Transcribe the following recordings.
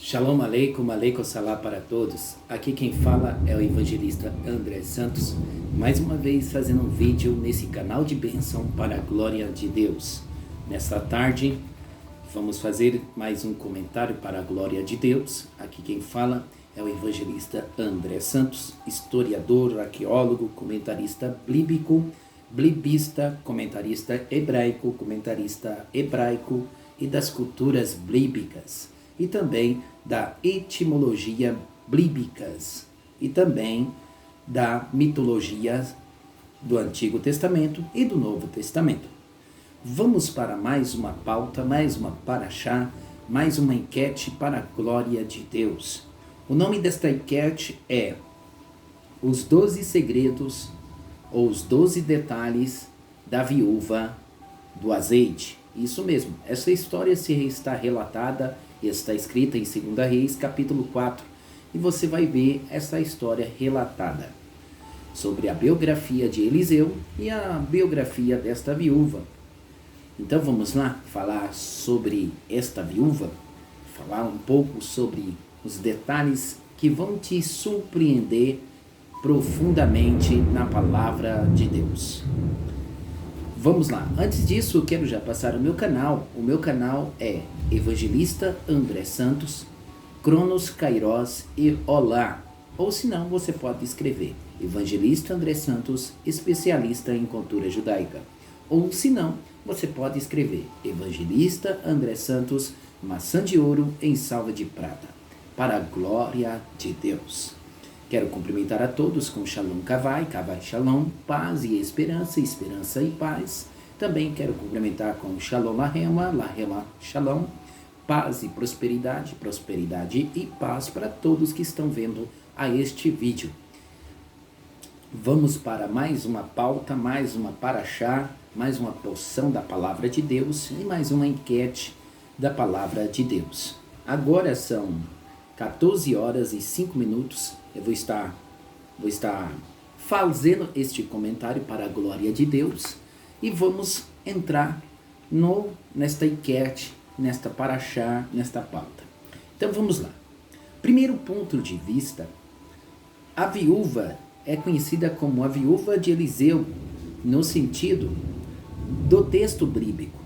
Shalom aleikum, aleikum salam para todos. Aqui quem fala é o evangelista André Santos, mais uma vez fazendo um vídeo nesse canal de bênção para a glória de Deus. Nesta tarde vamos fazer mais um comentário para a glória de Deus. Aqui quem fala é o evangelista André Santos, historiador, arqueólogo, comentarista bíblico, blibista, comentarista hebraico e das culturas bíblicas, e também da etimologia bíblicas, e também da mitologia do Antigo Testamento e do Novo Testamento. Vamos para mais uma pauta, mais uma paraxá, mais uma enquete para a glória de Deus. O nome desta enquete é Os 12 Segredos ou os 12 Detalhes da Viúva do Azeite. Isso mesmo, essa história está relatada, está escrita em 2 Reis, capítulo 4, e você vai ver essa história relatada sobre a biografia de Eliseu e a biografia desta viúva. Então vamos lá falar sobre esta viúva, falar um pouco sobre os detalhes que vão te surpreender profundamente na palavra de Deus. Vamos lá, antes disso eu quero já passar o meu canal. O meu canal é Evangelista André Santos, Cronos Kairos e Olá. Ou se não, você pode escrever Evangelista André Santos, especialista em cultura judaica. Ou se não, você pode escrever Evangelista André Santos, maçã de ouro em salva de prata, para a glória de Deus. Quero cumprimentar a todos com Shalom Kavai, Kavai Shalom, paz e esperança, esperança e paz. Também quero cumprimentar com Shalom Lahema, Lahema Shalom, paz e prosperidade, prosperidade e paz para todos que estão vendo a este vídeo. Vamos para mais uma pauta, mais uma paraxá, mais uma porção da palavra de Deus e mais uma enquete da palavra de Deus. Agora são 14 horas e 5 minutos. Eu vou estar fazendo este comentário para a glória de Deus e vamos entrar nesta enquete, nesta paraxá, nesta pauta. Então vamos lá. Primeiro ponto de vista, a viúva é conhecida como a viúva de Eliseu, no sentido do texto bíblico.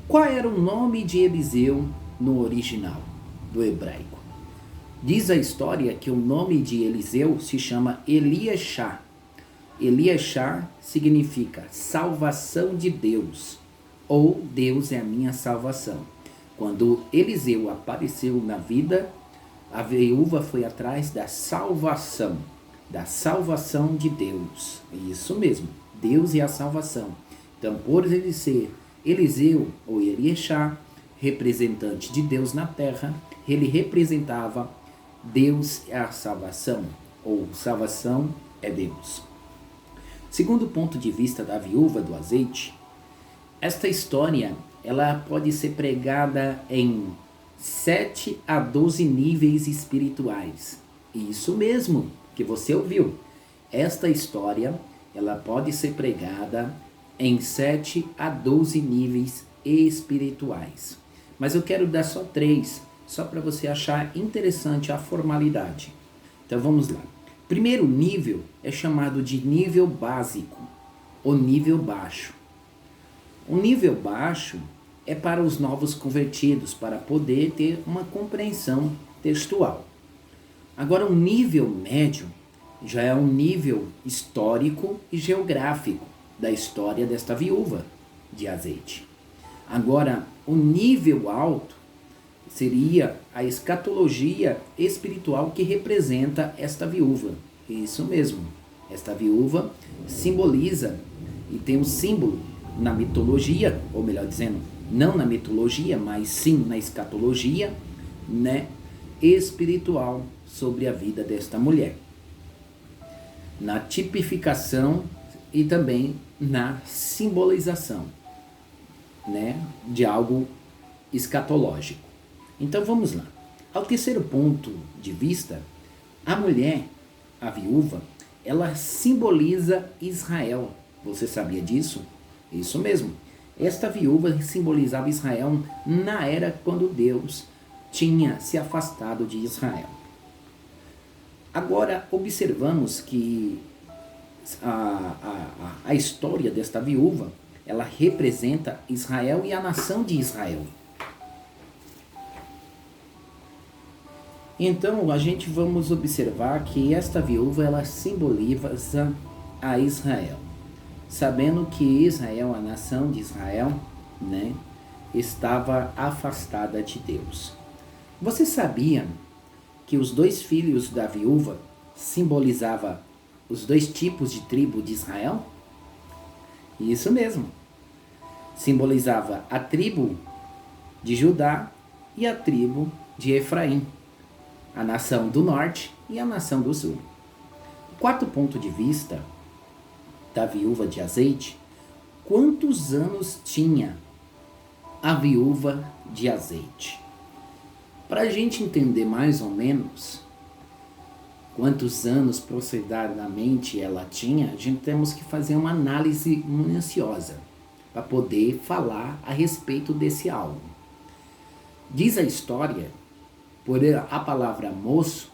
Qual era o nome de Eliseu no original do hebraico? Diz a história que o nome de Eliseu se chama Eliashá. Eliashá significa salvação de Deus, ou Deus é a minha salvação. Quando Eliseu apareceu na vida, a viúva foi atrás da salvação de Deus. Isso mesmo, Deus é a salvação. Então, por ele ser Eliseu ou Eliashá, representante de Deus na terra, ele representava Deus é a salvação, ou salvação é Deus. Segundo ponto de vista da viúva do azeite, esta história ela pode ser pregada em 7 a 12 níveis espirituais. Isso mesmo que você ouviu. Esta história ela pode ser pregada em 7 a 12 níveis espirituais. Mas eu quero dar só 3, só para você achar interessante a formalidade. Então vamos lá. Primeiro nível é chamado de nível básico, ou nível baixo. O nível baixo é para os novos convertidos, para poder ter uma compreensão textual. Agora, o nível médio já é um nível histórico e geográfico da história desta viúva de azeite. Agora, o nível alto seria a escatologia espiritual que representa esta viúva. Isso mesmo, esta viúva simboliza e tem um símbolo na mitologia, ou melhor dizendo, não na mitologia, mas sim na escatologia, né, espiritual sobre a vida desta mulher. Na tipificação e também na simbolização, né, de algo escatológico. Então vamos lá. Ao terceiro ponto de vista, a mulher, a viúva, ela simboliza Israel. Você sabia disso? Isso mesmo. Esta viúva simbolizava Israel na era quando Deus tinha se afastado de Israel. Agora, observamos que a história desta viúva, ela representa Israel e a nação de Israel. Então, a gente vamos observar que esta viúva, ela simboliza a Israel. Sabendo que Israel, a nação de Israel, né, estava afastada de Deus. Você sabia que os dois filhos da viúva simbolizavam os dois tipos de tribo de Israel? Isso mesmo. Simbolizava a tribo de Judá e a tribo de Efraim, a nação do norte e a nação do sul. O quarto ponto de vista da viúva de azeite: quantos anos tinha a viúva de azeite? Para a gente entender mais ou menos quantos anos procedidamente ela tinha, a gente temos que fazer uma análise minuciosa para poder falar a respeito desse algo. Diz a história, por a palavra moço,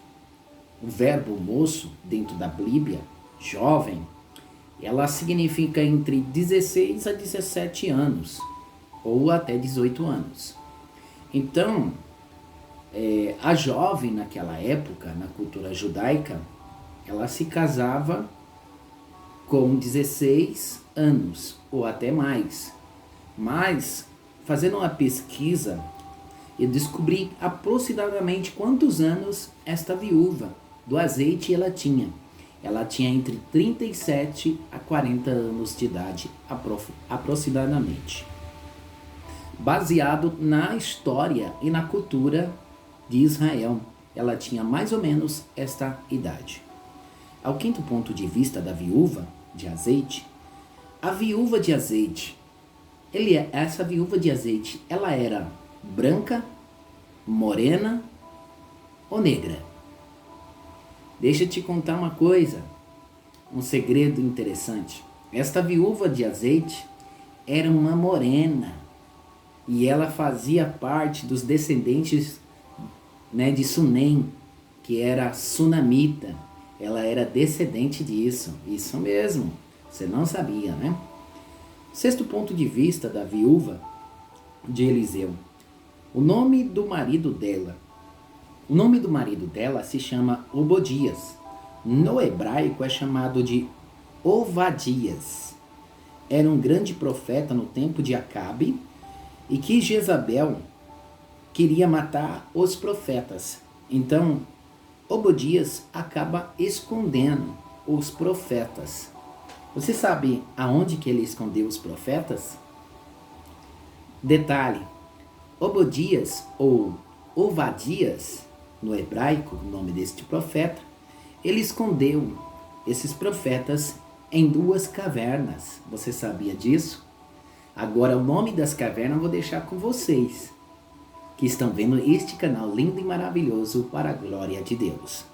o verbo moço dentro da Bíblia, jovem, ela significa entre 16 a 17 anos, ou até 18 anos. Então, a jovem naquela época, na cultura judaica, ela se casava com 16 anos, ou até mais. Mas, fazendo uma pesquisa, eu descobri aproximadamente quantos anos esta viúva do azeite ela tinha. Ela tinha entre 37 a 40 anos de idade, aproximadamente. Baseado na história e na cultura de Israel, ela tinha mais ou menos esta idade. Ao quinto ponto de vista da viúva de azeite, a viúva de azeite, essa viúva de azeite, ela era branca, morena ou negra? Deixa eu te contar uma coisa, um segredo interessante. Esta viúva de azeite era uma morena e ela fazia parte dos descendentes, né, de Sunem, que era sunamita. Ela era descendente disso, isso mesmo, você não sabia, né? Sexto ponto de vista da viúva de Eliseu. O nome do marido dela se chama Obodias. No hebraico é chamado de Ovadias. Era um grande profeta no tempo de Acabe e que Jezabel queria matar os profetas. Então, Obodias acaba escondendo os profetas. Você sabe aonde que ele escondeu os profetas? Detalhe: Obodias ou Ovadias, no hebraico, o nome deste profeta, ele escondeu esses profetas em 2 cavernas. Você sabia disso? Agora, o nome das cavernas eu vou deixar com vocês, que estão vendo este canal lindo e maravilhoso para a glória de Deus.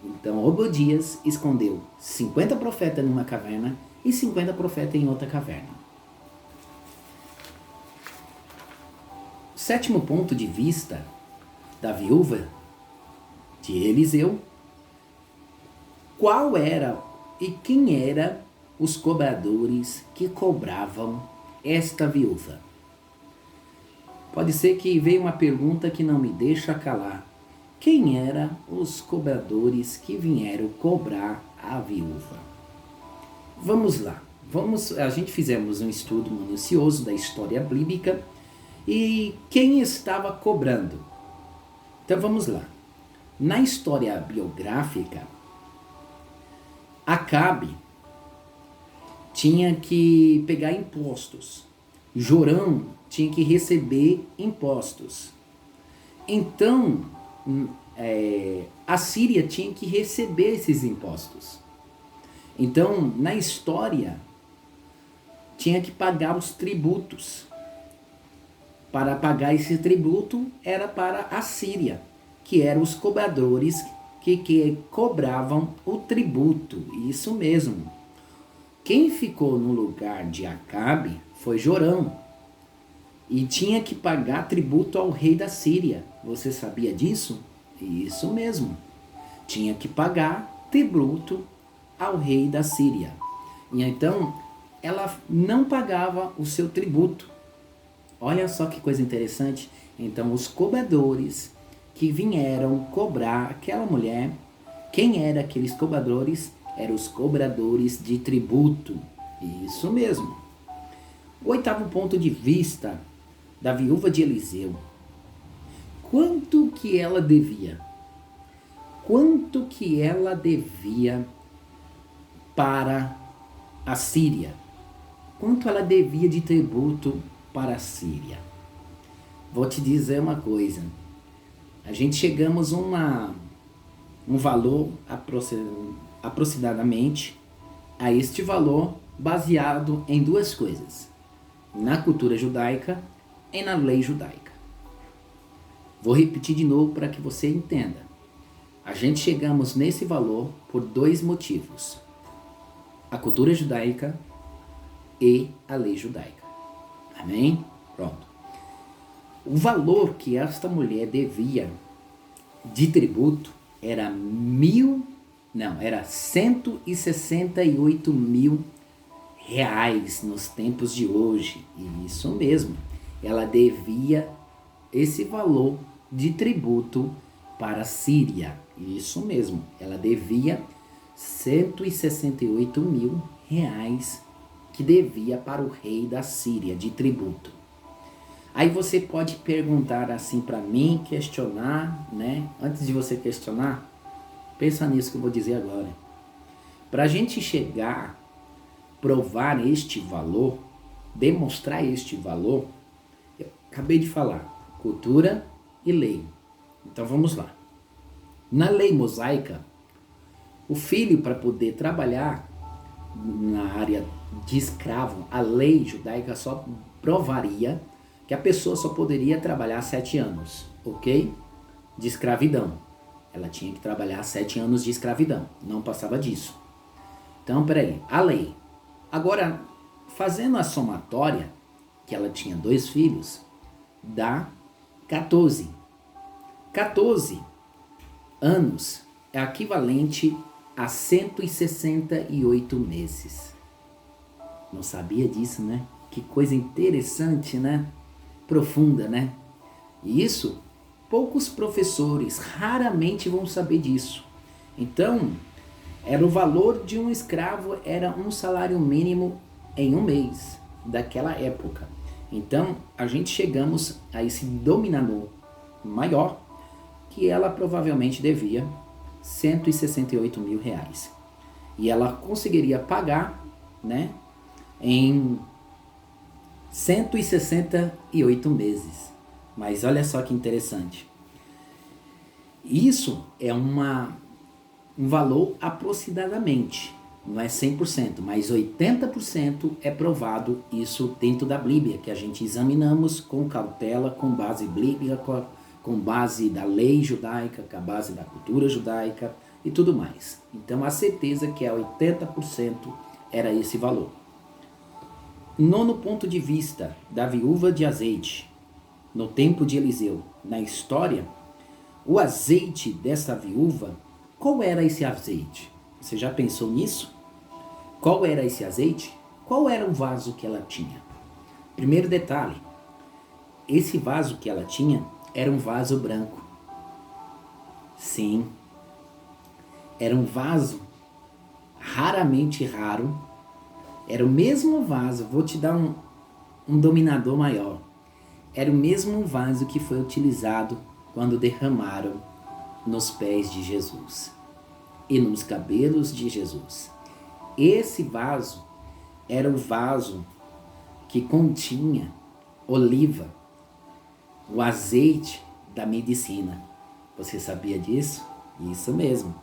Então, Obodias escondeu 50 profetas numa caverna e 50 profetas em outra caverna. Sétimo ponto de vista da viúva de Eliseu: qual era e quem eram os cobradores que cobravam esta viúva? Pode ser que veio uma pergunta que não me deixa calar. Quem eram os cobradores que vieram cobrar a viúva? Vamos lá. A gente fizemos um estudo minucioso da história bíblica e quem estava cobrando. Então vamos lá. Na história biográfica, Acabe tinha que pegar impostos. Jorão tinha que receber impostos. Então, a Síria tinha que receber esses impostos. Então, na história, tinha que pagar os tributos. Para pagar esse tributo era para a Síria, que eram os cobradores que cobravam o tributo. Isso mesmo. Quem ficou no lugar de Acabe foi Jorão. e tinha que pagar tributo ao rei da Síria. Você sabia disso? Isso mesmo. Tinha que pagar tributo ao rei da Síria. E então, ela não pagava o seu tributo. Olha só que coisa interessante. Então, os cobradores que vieram cobrar aquela mulher, quem eram aqueles cobradores? Eram os cobradores de tributo. Isso mesmo. O 8º ponto de vista da viúva de Eliseu. Quanto que ela devia? Quanto que ela devia para a Síria? Quanto ela devia de tributo para a Síria? Vou te dizer uma coisa. A gente chegamos a um valor aproximadamente a este valor baseado em duas coisas. Na cultura judaica e na lei judaica. Vou repetir de novo para que você entenda. A gente chegamos nesse valor por dois motivos. A cultura judaica e a lei judaica. Amém? Pronto. O valor que esta mulher devia de tributo era 168 mil reais nos tempos de hoje. Isso mesmo. Ela devia esse valor de tributo para a Síria. Isso mesmo. Ela devia 168 mil reais que devia para o rei da Síria de tributo. Aí você pode perguntar assim para mim, questionar, né? Antes de você questionar, pensa nisso que eu vou dizer agora. Para a gente chegar, provar este valor, demonstrar este valor, eu acabei de falar, cultura e lei. Então vamos lá. Na lei mosaica, o filho, para poder trabalhar na área de escravo, a lei judaica só provaria que a pessoa só poderia trabalhar 7 anos, ok? De escravidão. Ela tinha que trabalhar 7 anos de escravidão, não passava disso. Então, peraí, a lei. Agora, fazendo a somatória, que ela tinha 2 filhos, dá 14. 14 anos é equivalente a 168 meses. Não sabia disso, né? Que coisa interessante, né? Profunda, né? E isso, poucos professores raramente vão saber disso. Então, era o valor de um escravo, era um salário mínimo em um mês, daquela época. Então, a gente chegamos a esse dominador maior, que ela provavelmente devia 168 mil reais. E ela conseguiria pagar, né, em 168 meses. Mas olha só que interessante. Isso é um valor aproximadamente, não é 100%, mas 80% é provado isso dentro da Bíblia, que a gente examinamos com cautela, com base bíblica, com base da lei judaica, com a base da cultura judaica e tudo mais. Então a certeza que é 80% era esse valor. 9º ponto de vista da viúva de azeite, no tempo de Eliseu, na história, o azeite dessa viúva, qual era esse azeite? Você já pensou nisso? Qual era esse azeite? Qual era o vaso que ela tinha? Primeiro detalhe, esse vaso que ela tinha era um vaso branco. Sim, era um vaso raramente raro. Era o mesmo vaso, vou te dar um dominador maior. Era o mesmo vaso que foi utilizado quando derramaram nos pés de Jesus e nos cabelos de Jesus. Esse vaso era o vaso que continha oliva, o azeite da medicina. Você sabia disso? Isso mesmo.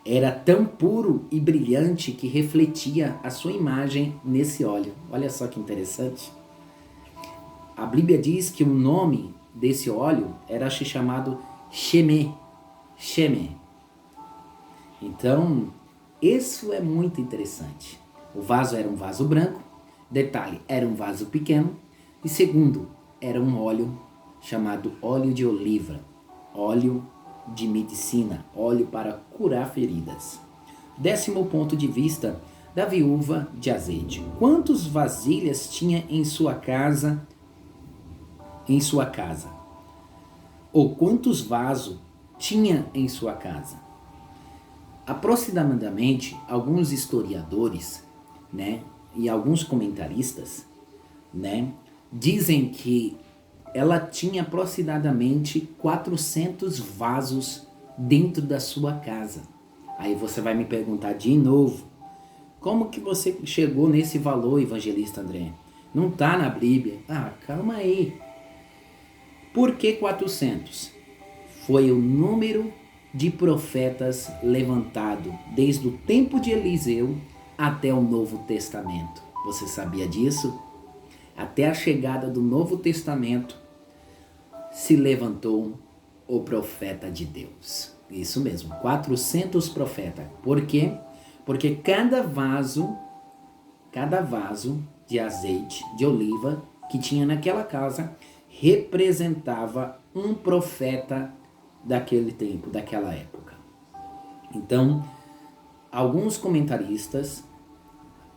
Era tão puro e brilhante que refletia a sua imagem nesse óleo. Olha só que interessante. A Bíblia diz que o nome desse óleo era chamado Shemé. Então, isso é muito interessante. O vaso era um vaso branco. Detalhe, era um vaso pequeno. E segundo, era um óleo chamado óleo de oliva, óleo de medicina, óleo para curar feridas. 10º ponto de vista da viúva de azeite. Quantos vasilhas tinha em sua casa? Ou quantos vasos tinha em sua casa? Aproximadamente, alguns historiadores, né, e alguns comentaristas, né, dizem que ela tinha aproximadamente 400 vasos dentro da sua casa. Aí você vai me perguntar de novo, como que você chegou nesse valor, evangelista André? Não está na Bíblia. Ah, calma aí. Por que 400? Foi o número de profetas levantado desde o tempo de Eliseu até o Novo Testamento. Você sabia disso? Até a chegada do Novo Testamento se levantou o profeta de Deus. Isso mesmo, 400 profetas. Por quê? Porque cada vaso de azeite de oliva que tinha naquela casa representava um profeta daquele tempo, daquela época. Então, alguns comentaristas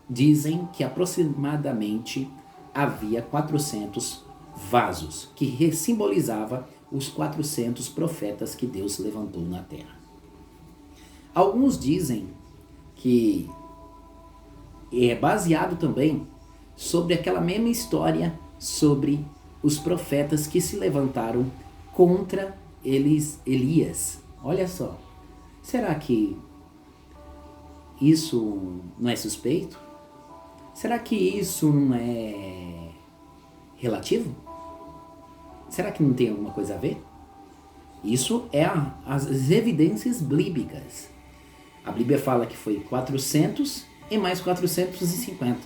dizem que aproximadamente havia 400 vasos, que simbolizava os 400 profetas que Deus levantou na terra. Alguns dizem que é baseado também sobre aquela mesma história sobre os profetas que se levantaram contra Elias. Olha só, será que isso não é suspeito? Será que isso não é relativo? Será que não tem alguma coisa a ver? Isso é as evidências bíblicas. A Bíblia fala que foi 400 e mais 450.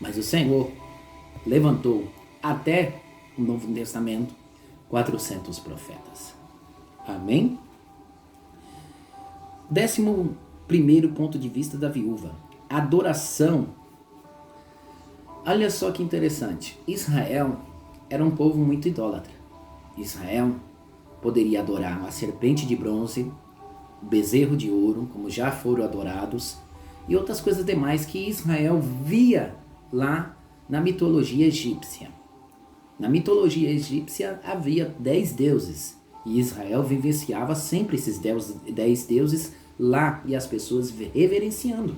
Mas o Senhor levantou até o Novo Testamento 400 profetas. Amém? 11º ponto de vista da viúva. Adoração. Olha só que interessante. Israel era um povo muito idólatra. Israel poderia adorar uma serpente de bronze, um bezerro de ouro, como já foram adorados, e outras coisas demais que Israel via lá na mitologia egípcia. Na mitologia egípcia havia 10 deuses, e Israel vivenciava sempre esses 10 deuses lá, e as pessoas reverenciando.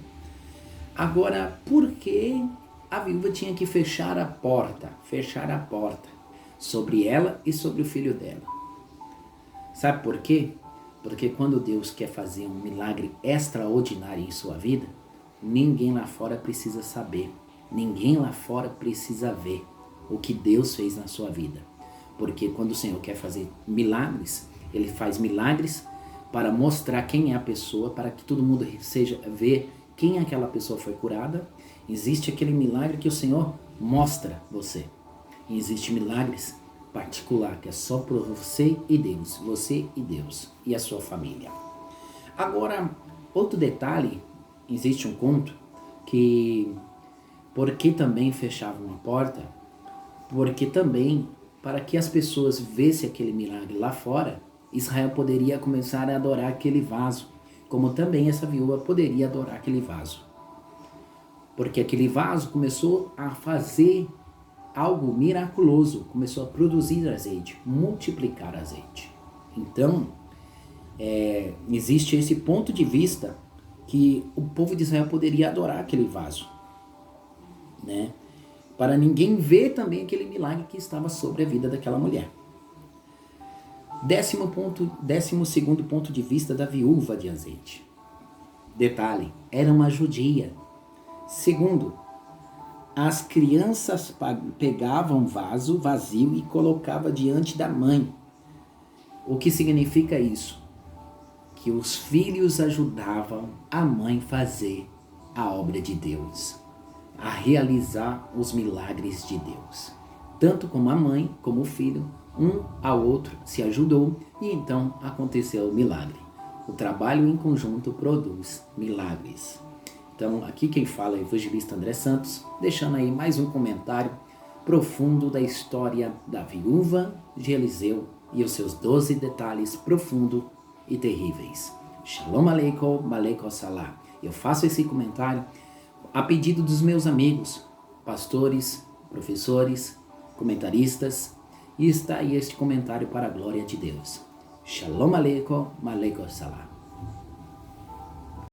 Agora, por que a viúva tinha que fechar a porta sobre ela e sobre o filho dela? Sabe por quê? Porque quando Deus quer fazer um milagre extraordinário em sua vida, ninguém lá fora precisa saber, ninguém lá fora precisa ver o que Deus fez na sua vida. Porque quando o Senhor quer fazer milagres, Ele faz milagres para mostrar quem é a pessoa, para que todo mundo seja ver quem aquela pessoa foi curada. Existe aquele milagre que o Senhor mostra você. E existe milagres particular, que é só para você e Deus e a sua família. Agora, outro detalhe, existe um conto que, por que também fechavam a porta? Porque também, para que as pessoas vissem aquele milagre lá fora, Israel poderia começar a adorar aquele vaso, como também essa viúva poderia adorar aquele vaso. Porque aquele vaso começou a fazer algo miraculoso, começou a produzir azeite, multiplicar azeite. Então, existe esse ponto de vista que o povo de Israel poderia adorar aquele vaso, né? Para ninguém ver também aquele milagre que estava sobre a vida daquela mulher. 12º ponto de vista da viúva de azeite. Detalhe, era uma judia. Segundo, as crianças pegavam vaso vazio e colocavam diante da mãe. O que significa isso? Que os filhos ajudavam a mãe fazer a obra de Deus, a realizar os milagres de Deus. Tanto como a mãe, como o filho, um ao outro se ajudou e então aconteceu o milagre. O trabalho em conjunto produz milagres. Então, aqui quem fala é o evangelista André Santos, deixando aí mais um comentário profundo da história da viúva de Eliseu e os seus 12 detalhes profundos e terríveis. Shalom Aleikum, Aleikum Salam. Eu faço esse comentário a pedido dos meus amigos, pastores, professores, comentaristas, e está aí este comentário para a glória de Deus. Shalom Aleikum, Aleikum Salam.